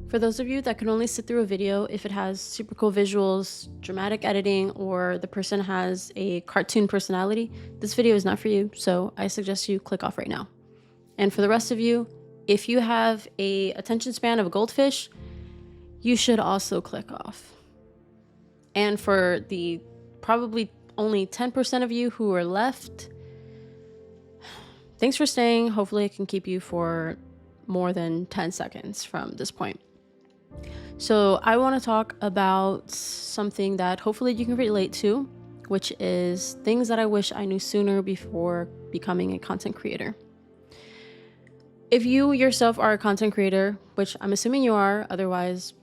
For those of you that can only sit through a video if it has super cool visuals, dramatic editing, or the person has a cartoon personality, this video is not for you, so I suggest you click off right now. And for the rest of you, if you have a attention span of a goldfish, you should also click off. And for the probably only 10% of you who are left, thanks for staying. Hopefully I can keep you for more than 10 seconds from this point. So I want to talk about something that hopefully you can relate to, which is things that I wish I knew sooner before becoming a content creator. If you yourself are a content creator, which I'm assuming you are, otherwise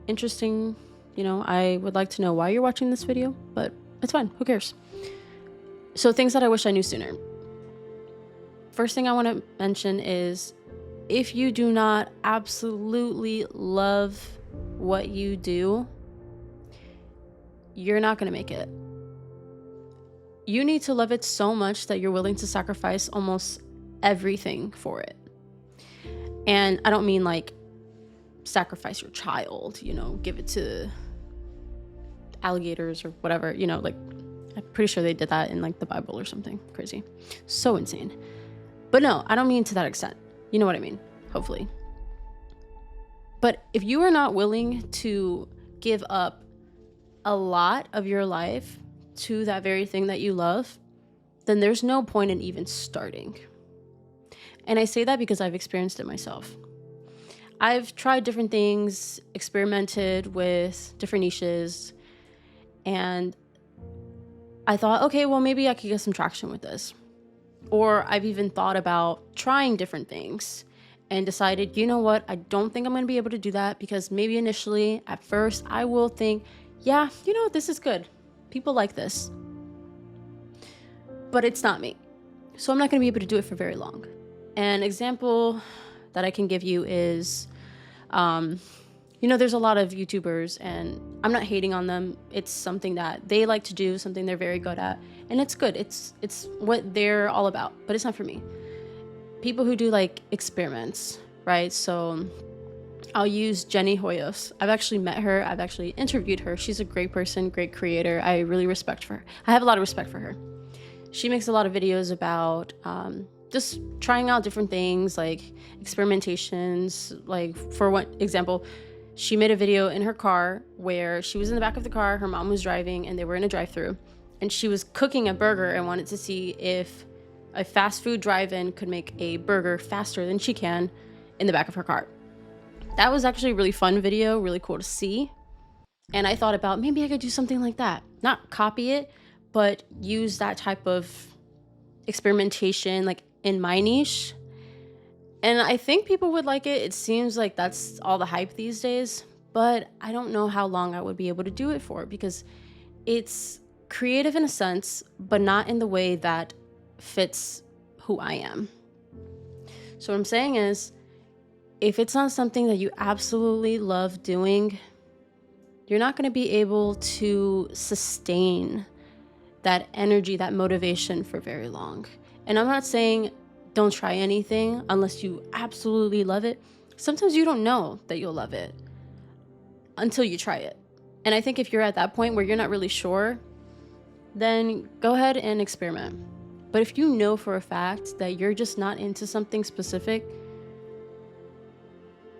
interesting, I would like to know why you're watching this video, but it's fine, who cares? So things that I wish I knew sooner. First thing I want to mention is, if you do not absolutely love what you do, you're not going to make it. You need to love it so much that you're willing to sacrifice almost everything for it. And I don't mean like sacrifice your child, give it to alligators or whatever, like I'm pretty sure they did that in like the Bible or something crazy. So insane. But no, I don't mean to that extent. You know what I mean, hopefully. But if you are not willing to give up a lot of your life to that very thing that you love, then there's no point in even starting. And I say that because I've experienced it myself. I've tried different things, experimented with different niches, and I thought, okay, well, maybe I could get some traction with this. Or I've even thought about trying different things and decided, you know what, I don't think I'm going to be able to do that, because maybe initially, at first, I will think, yeah, this is good. People like this. But it's not me. So I'm not going to be able to do it for very long. An example that I can give you is, there's a lot of YouTubers, and I'm not hating on them. It's something that they like to do, something they're very good at, and it's good. It's what they're all about, but it's not for me. People who do like experiments, right? So I'll use Jenny Hoyos. I've actually met her. I've actually interviewed her. She's a great person, great creator. I really respect her. I have a lot of respect for her. She makes a lot of videos about just trying out different things, like experimentations. Like, for one example, she made a video in her car where she was in the back of the car, her mom was driving, and they were in a drive-thru, and she was cooking a burger and wanted to see if a fast food drive-in could make a burger faster than she can in the back of her car. That was actually a really fun video, really cool to see. And I thought about, maybe I could do something like that. Not copy it, but use that type of experimentation like in my niche. And I think people would like it. It seems like that's all the hype these days, but I don't know how long I would be able to do it for, because it's creative in a sense, but not in the way that fits who I am. So what I'm saying is, if it's not something that you absolutely love doing, you're not going to be able to sustain that energy, that motivation for very long. And I'm not saying don't try anything unless you absolutely love it. Sometimes you don't know that you'll love it until you try it. And I think if you're at that point where you're not really sure, then go ahead and experiment. But if you know for a fact that you're just not into something specific,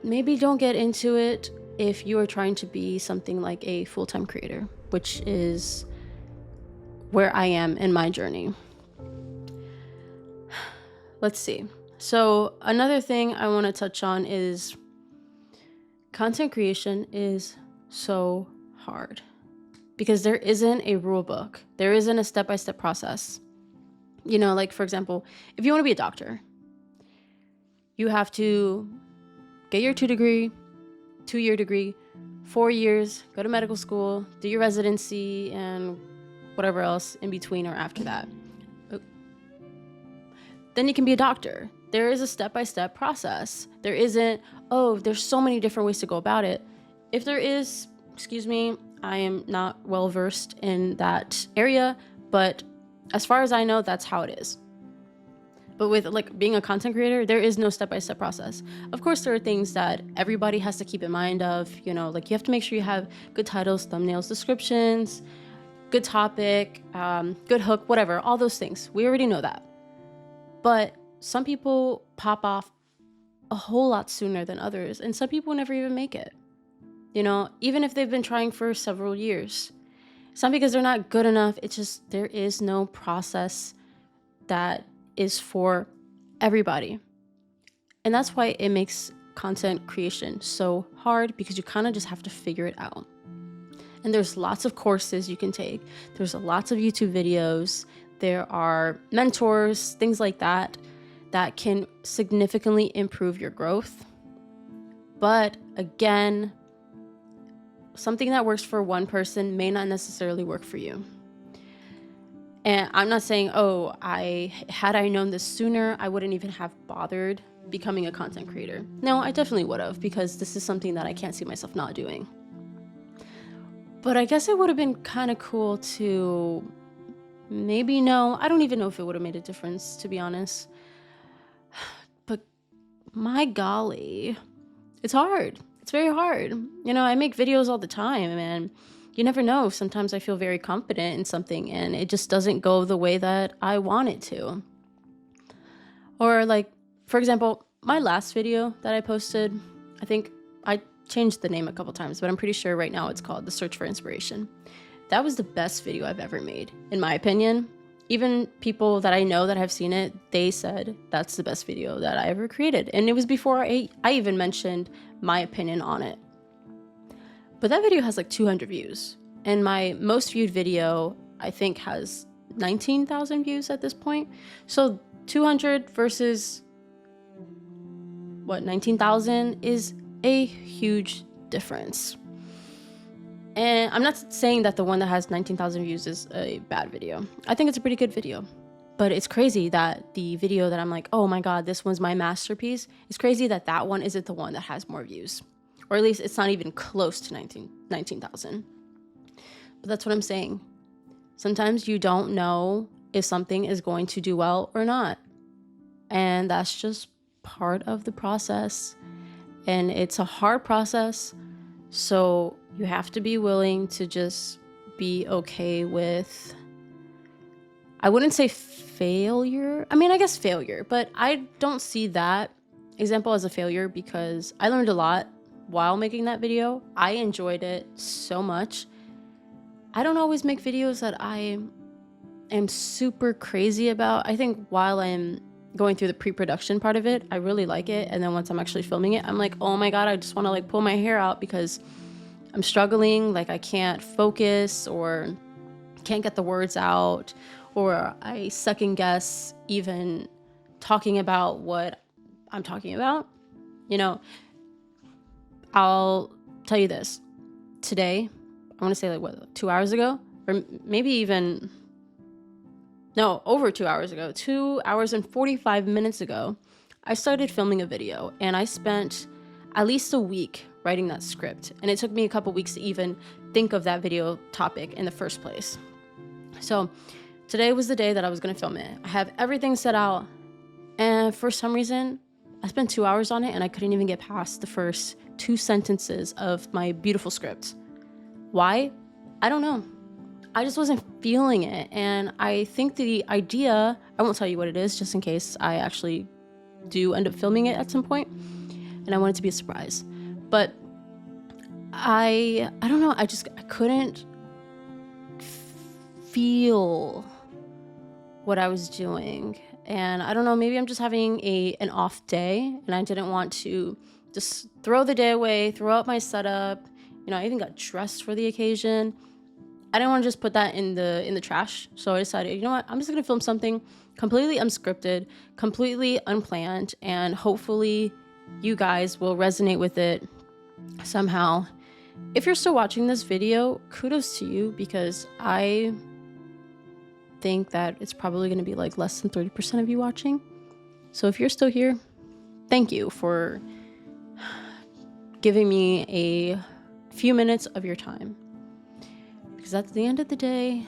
maybe don't get into it if you are trying to be something like a full-time creator, which is where I am in my journey. Let's see. So another thing I want to touch on is content creation is so hard because there isn't a rule book. There isn't a step-by-step process. Like, for example, if you want to be a doctor, you have to get your 2-year degree, 4 years, go to medical school, do your residency, and whatever else in between or after that. Then you can be a doctor. There is a step-by-step process. There isn't, there's so many different ways to go about it. If there is, excuse me, I am not well-versed in that area, but as far as I know, that's how it is. But with like being a content creator, there is no step-by-step process. Of course, there are things that everybody has to keep in mind of, like you have to make sure you have good titles, thumbnails, descriptions, good topic, good hook, whatever, all those things. We already know that. But some people pop off a whole lot sooner than others, and some people never even make it. Even if they've been trying for several years. It's not because they're not good enough. It's just there is no process that is for everybody. And that's why it makes content creation so hard, because you kind of just have to figure it out. And there's lots of courses you can take. There's lots of YouTube videos. There are mentors, things like that can significantly improve your growth. But again, something that works for one person may not necessarily work for you. And I'm not saying, had I known this sooner, I wouldn't even have bothered becoming a content creator. No, I definitely would have, because this is something that I can't see myself not doing. But I guess it would have been kind of cool to maybe know. I don't even know if it would have made a difference, to be honest. But my golly, it's hard. It's very hard. I make videos all the time, and you never know. Sometimes I feel very confident in something and it just doesn't go the way that I want it to. Or like, for example, my last video that I posted, I think I changed the name a couple times, but I'm pretty sure right now it's called The Search for Inspiration. That was the best video I've ever made, in my opinion. Even people that I know that have seen it, they said that's the best video that I ever created. And it was before I even mentioned my opinion on it. But that video has like 200 views. And my most viewed video, I think, has 19,000 views at this point. So 200 versus 19,000 is a huge difference. And I'm not saying that the one that has 19,000 views is a bad video. I think it's a pretty good video. But it's crazy that the video that I'm like, oh my God, this one's my masterpiece. It's crazy that that one isn't the one that has more views. Or at least it's not even close to 19,000. But that's what I'm saying. Sometimes you don't know if something is going to do well or not. And that's just part of the process. And it's a hard process. So you have to be willing to just be okay with, I wouldn't say failure. I mean, I guess failure, but I don't see that example as a failure, because I learned a lot while making that video. I enjoyed it so much. I don't always make videos that I am super crazy about. I think while I'm going through the pre-production part of it, I really like it. And then once I'm actually filming it, I'm like, oh my God, I just want to like pull my hair out because I'm struggling. Like I can't focus or can't get the words out, or I second guess even talking about what I'm talking about. I'll tell you this. Today, I want to say 2 hours ago, or maybe even, no, over 2 hours ago, 2 hours and 45 minutes ago, I started filming a video, and I spent at least a week writing that script. And it took me a couple weeks to even think of that video topic in the first place. So today was the day that I was going to film it. I have everything set out, and for some reason, I spent 2 hours on it and I couldn't even get past the first 2 sentences of my beautiful script. Why? I don't know. I just wasn't feeling it. And I think the idea, I won't tell you what it is just in case I actually do end up filming it at some point, and I want it to be a surprise. But I don't know. I couldn't feel what I was doing. And I don't know, maybe I'm just having an off day, and I didn't want to just throw the day away, throw out my setup. I even got dressed for the occasion. I didn't want to just put that in the trash. So I decided, you know what? I'm just going to film something completely unscripted, completely unplanned, and hopefully you guys will resonate with it somehow. If you're still watching this video, kudos to you, because I think that it's probably going to be like less than 30% of you watching. So if you're still here, thank you for giving me a few minutes of your time. Because at the end of the day,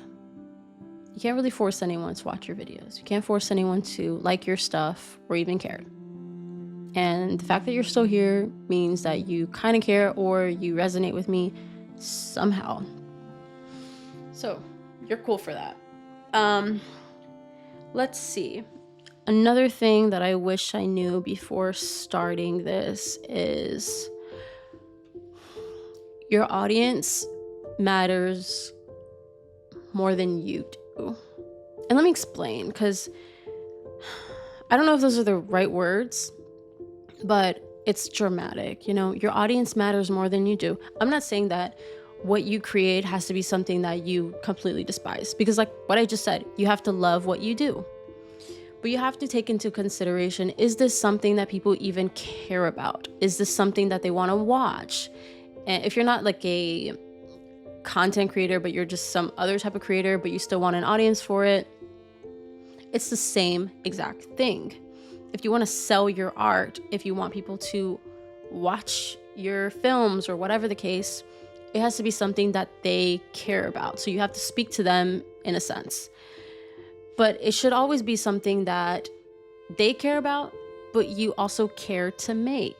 You can't really force anyone to watch your videos. You can't force anyone to like your stuff or even care. And the fact that you're still here means that you kind of care or you resonate with me somehow. So you're cool for that. Let's see. Another thing that I wish I knew before starting this is your audience matters more than you do. And let me explain, because I don't know if those are the right words, but it's dramatic. Your audience matters more than you do. I'm not saying that what you create has to be something that you completely despise, because like what I just said, you have to love what you do. But you have to take into consideration, is this something that people even care about? Is this something that they want to watch? And if you're not like a content creator, but you're just some other type of creator, but you still want an audience for it, it's the same exact thing. If you want to sell your art, if you want people to watch your films or whatever the case, it has to be something that they care about. So you have to speak to them in a sense. But it should always be something that they care about, but you also care to make.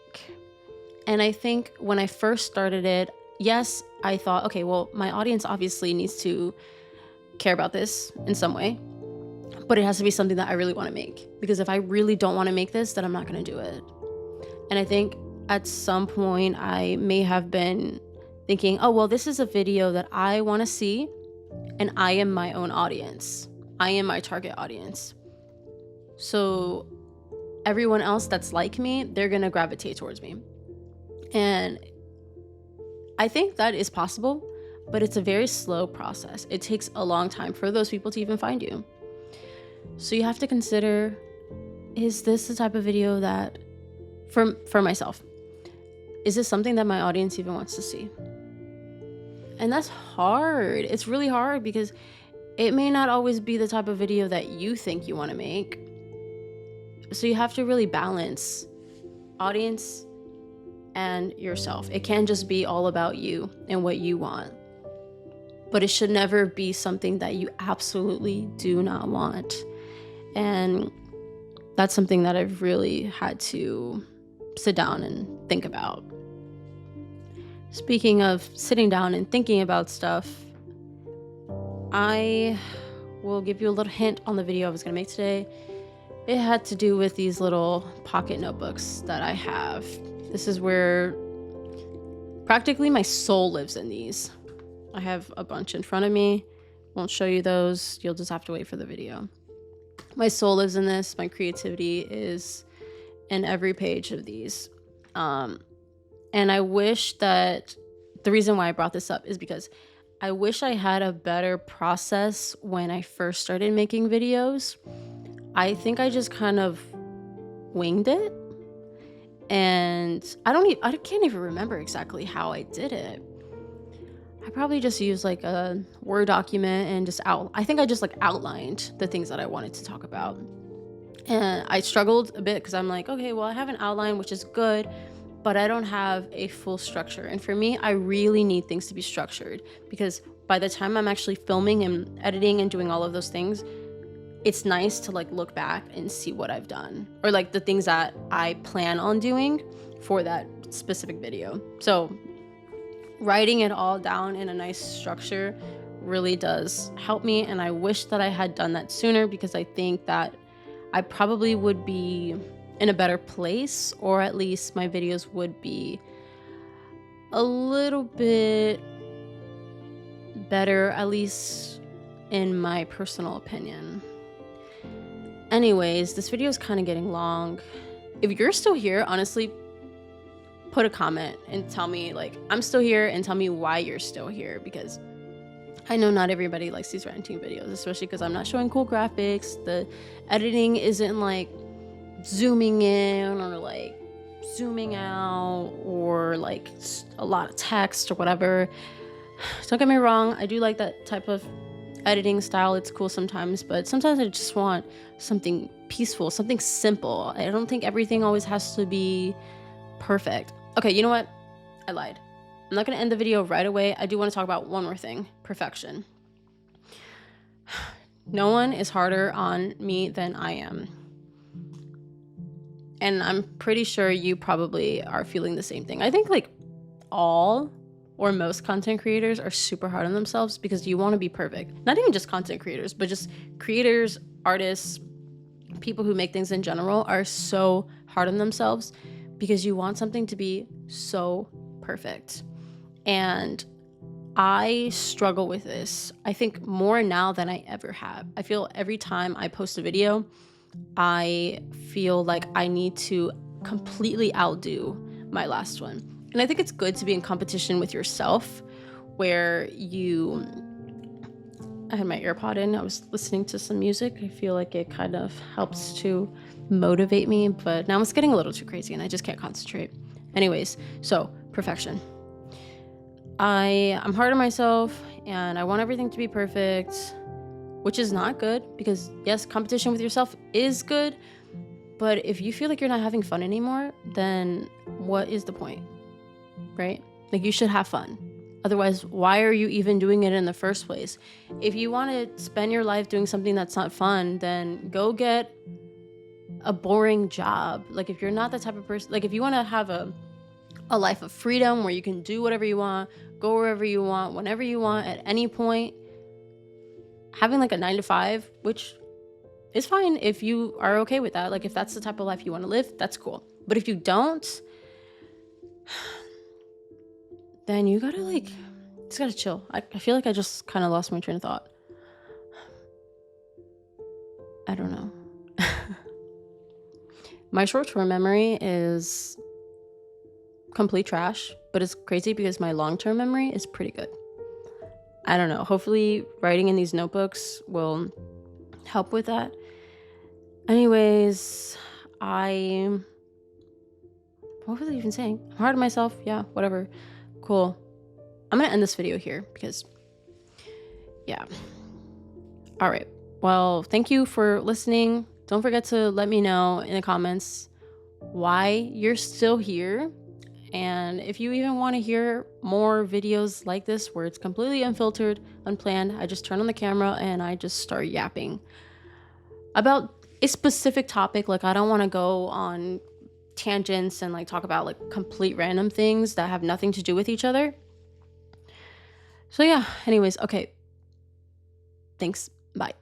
And I think when I first started it, yes, I thought, okay, well, my audience obviously needs to care about this in some way, but it has to be something that I really want to make. Because if I really don't want to make this, then I'm not going to do it. And I think at some point I may have been thinking, oh, well, this is a video that I want to see, and I am my own audience. I am my target audience. So everyone else that's like me, they're going to gravitate towards me. And I think that is possible, but it's a very slow process. It takes a long time for those people to even find you. So you have to consider, is this the type of video that, for myself, is this something that my audience even wants to see? And that's hard. It's really hard because it may not always be the type of video that you think you want to make. So you have to really balance audience and yourself. It can't just be all about you and what you want. But it should never be something that you absolutely do not want. And that's something that I've really had to sit down and think about. Speaking of sitting down and thinking about stuff, I will give you a little hint on the video I was going to make today. It had to do with these little pocket notebooks that I have. This is where practically my soul lives in these. I have a bunch in front of me. Won't show you those. You'll just have to wait for the video. My soul lives in this. My creativity is in every page of these. And I wish that the reason why I brought this up is because I wish I had a better process when I first started making videos. I think I just kind of winged it. And I can't even remember exactly how I did it. I probably just used like a Word document and I think I just like outlined the things that I wanted to talk about. And I struggled a bit because I'm like, okay, well, I have an outline, which is good, but I don't have a full structure. And for me, I really need things to be structured, because by the time I'm actually filming and editing and doing all of those things, it's nice to like look back and see what I've done, or like the things that I plan on doing for that specific video. So writing it all down in a nice structure really does help me. And I wish that I had done that sooner, because I think that I probably would be in a better place, or at least my videos would be a little bit better, at least in my personal opinion. Anyways, this video is kind of getting long. If you're still here, honestly, put a comment and tell me, like, I'm still here, and tell me why you're still here, because I know not everybody likes these ranting videos, especially because I'm not showing cool graphics. The editing isn't like zooming in or like zooming out, or like a lot of text or whatever. Don't get me wrong, I do like that type of editing style. It's cool sometimes, but sometimes I just want something peaceful, something simple. I don't think everything always has to be perfect. Okay, you know what? I lied. I'm not going to end the video right away. I do want to talk about one more thing: perfection. No one is harder on me than I am. And I'm pretty sure you probably are feeling the same thing. I think like all or most content creators are super hard on themselves because you want to be perfect. Not even just content creators, but just creators, artists, people who make things in general are so hard on themselves because you want something to be so perfect. And I struggle with this. I think more now than I ever have. I feel every time I post a video, I feel like I need to completely outdo my last one. And I think it's good to be in competition with yourself where you I had my AirPod in. I was listening to some music. I feel like it kind of helps to motivate me, but now it's getting a little too crazy and I just can't concentrate. Anyways, so perfection. I'm hard on myself and I want everything to be perfect, which is not good because yes, competition with yourself is good, but if you feel like you're not having fun anymore, then what is the point, right? Like you should have fun. Otherwise, why are you even doing it in the first place? If you want to spend your life doing something that's not fun, then go get a boring job. Like if you're not the type of person, like if you want to have a life of freedom where you can do whatever you want, go wherever you want, whenever you want, at any point, having like a 9 to 5, which is fine if you are okay with that. Like if that's the type of life you want to live, that's cool. But if you don't, then you gotta like, just gotta chill. I feel like I just kind of lost my train of thought. I don't know. My short-term memory is complete trash, but it's crazy because my long-term memory is pretty good. I don't know. Hopefully writing in these notebooks will help with that. Anyways, what was I even saying? I'm hard on myself. Yeah, whatever. Cool. I'm gonna end this video here because, yeah. All right. Well, thank you for listening. Don't forget to let me know in the comments why you're still here. And if you even want to hear more videos like this where it's completely unfiltered, unplanned, I just turn on the camera and I just start yapping about a specific topic. Like I don't want to go on tangents and like talk about like complete random things that have nothing to do with each other. So yeah, anyways, okay. Thanks. Bye.